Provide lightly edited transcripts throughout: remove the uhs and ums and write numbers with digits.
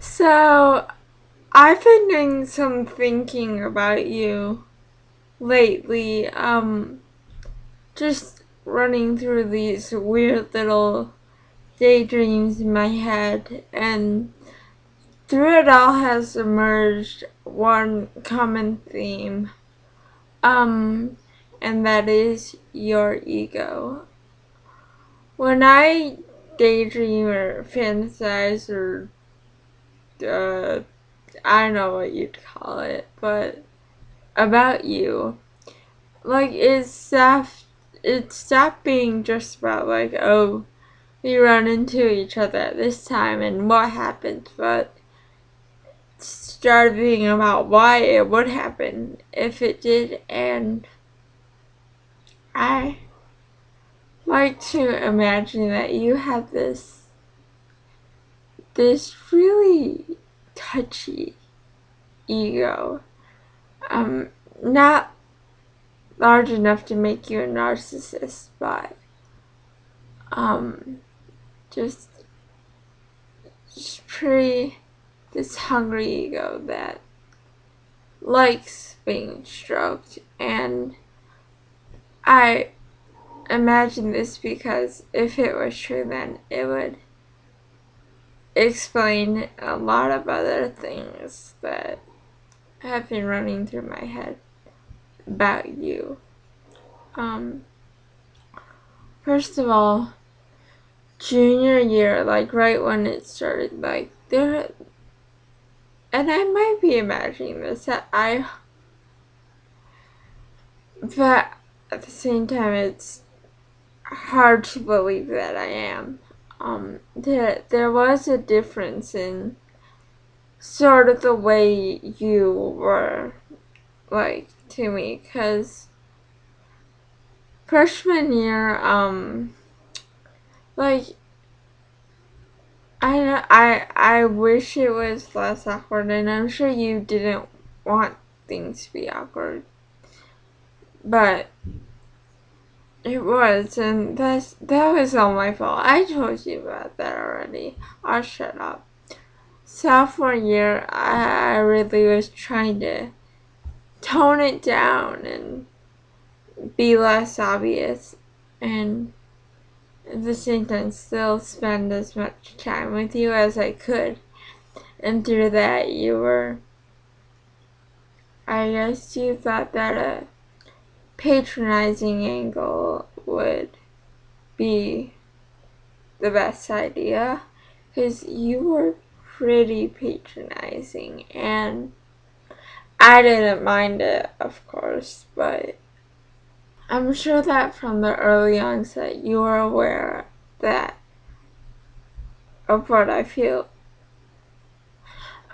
So, I've been doing some thinking about you lately. Just running through these weird little daydreams in my head, and through it all has emerged one common theme. Um, and that is your ego. When I daydream or fantasize or uh, I don't know what you'd call it, but about you, like it stopped being just about like, oh, we run into each other at this time and what happened, but it started being about why it would happen if it did. And I like to imagine that you have this really touchy ego, um not large enough to make you a narcissist, but um just pretty this hungry ego that likes being stroked. And I imagine this because if it was true, then it would explain a lot of other things that have been running through my head about you. Um, First of all, junior year, like right when it started, like there, and I might be imagining this, but at the same time, it's hard to believe that I am. There was a difference in sort of the way you were, like, to me, because freshman year, like, I wish it was less awkward, and I'm sure you didn't want things to be awkward, but it was, and that was all my fault. I told you about that already. I'll shut up. Sophomore year, I really was trying to tone it down and be less obvious, and at the same time still spend as much time with you as I could. And through that, I guess you thought that a patronizing angle would be the best idea, because you were pretty patronizing, and I didn't mind it, of course, but I'm sure that from the early onset you were aware that of what I feel.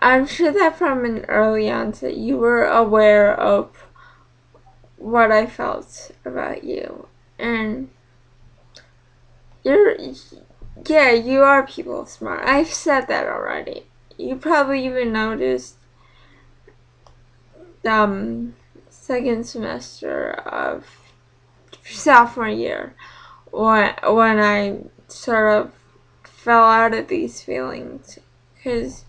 I'm sure that from an early onset you were aware of what I felt about you. And you're, yeah, you are people smart. I've said that already. You probably even noticed, second semester of sophomore year when I sort of fell out of these feelings, because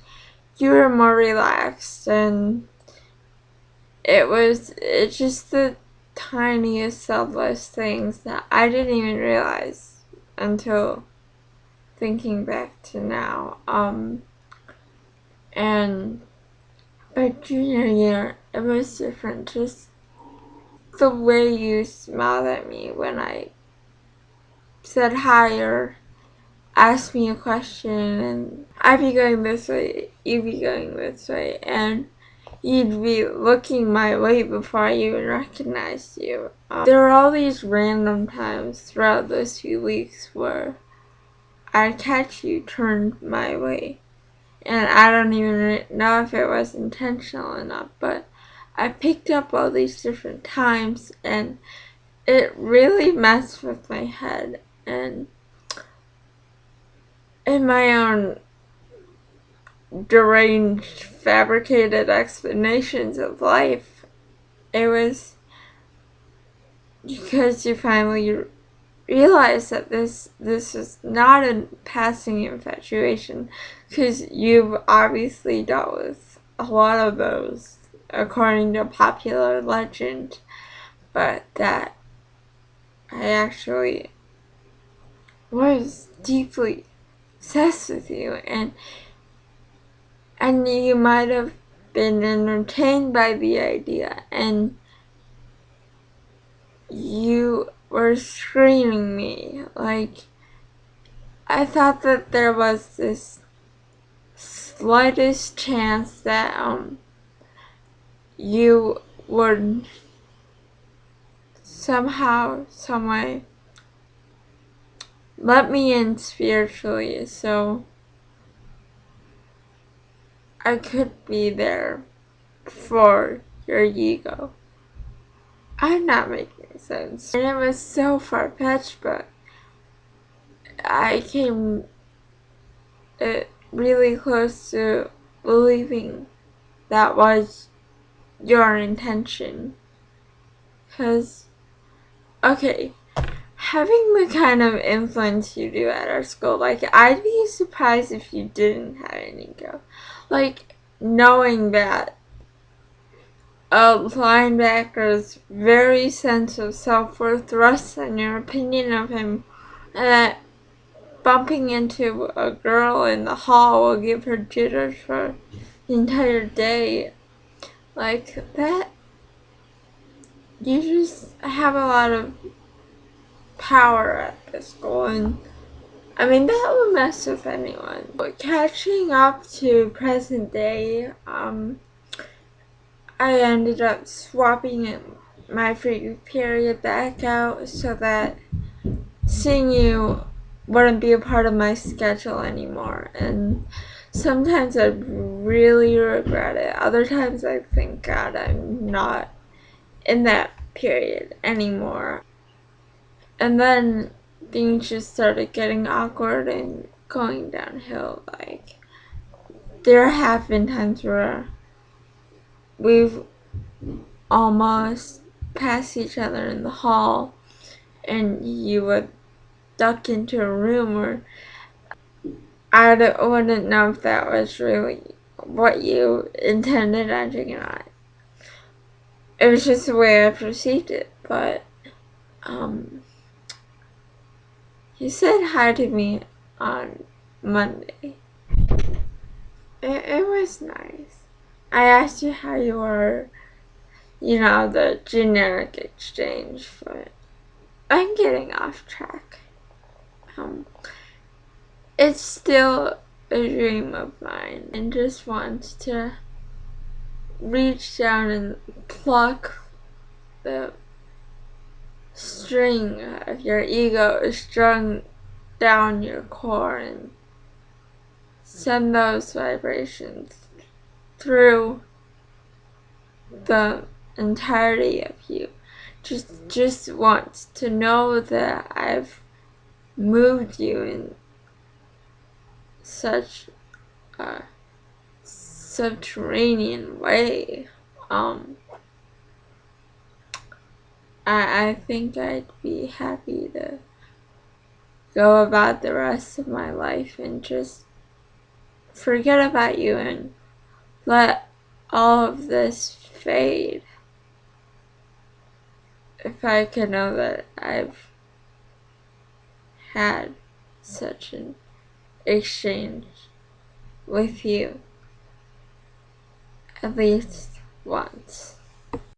you were more relaxed, and it's just the tiniest selfless things that I didn't even realize until thinking back to now. And by junior year it was different. Just the way you smiled at me when I said hi or asked me a question, and I'd be going this way, you'd be going this way, and you'd be looking my way before I even recognized you. There were all these random times throughout those few weeks where I'd catch you turned my way, and I don't even know if it was intentional or not, but I picked up all these different times, and it really messed with my head. And in my own deranged, fabricated explanations of life, it was because you finally realize that this is not a passing infatuation, because you've obviously dealt with a lot of those according to popular legend, but that I actually was deeply obsessed with you, and you might have been entertained by the idea, and you were screening me. Like, I thought that there was this slightest chance that you would somehow, someway let me in spiritually, so I could be there for your ego. I'm not making sense. And it was so far-fetched, but I came really close to believing that was your intention. Because, okay, having the kind of influence you do at our school, like, I'd be surprised if you didn't have an ego. Like, knowing that a linebacker's very sense of self-worth rests on your opinion of him, and that bumping into a girl in the hall will give her jitters for the entire day. Like, that, you just have a lot of power at this school, and I mean, that would mess with anyone. But catching up to present day, I ended up swapping my free period back out so that seeing you wouldn't be a part of my schedule anymore. And sometimes I really regret it. Other times I think, God, I'm not in that period anymore. And then things just started getting awkward and going downhill. Like, there have been times where we've almost passed each other in the hall, and you would duck into a room where I wouldn't know if that was really what you intended on doing or not. It was just the way I perceived it, but you said hi to me on Monday. It was nice. I asked you how you were, the generic exchange, but I'm getting off track. It's still a dream of mine, and just want to reach down and pluck the string of your ego strung down your core and send those vibrations through the entirety of you. Just want to know that I've moved you in such a subterranean way. I think I'd be happy to go about the rest of my life and just forget about you and let all of this fade. If I could know that I've had such an exchange with you at least once.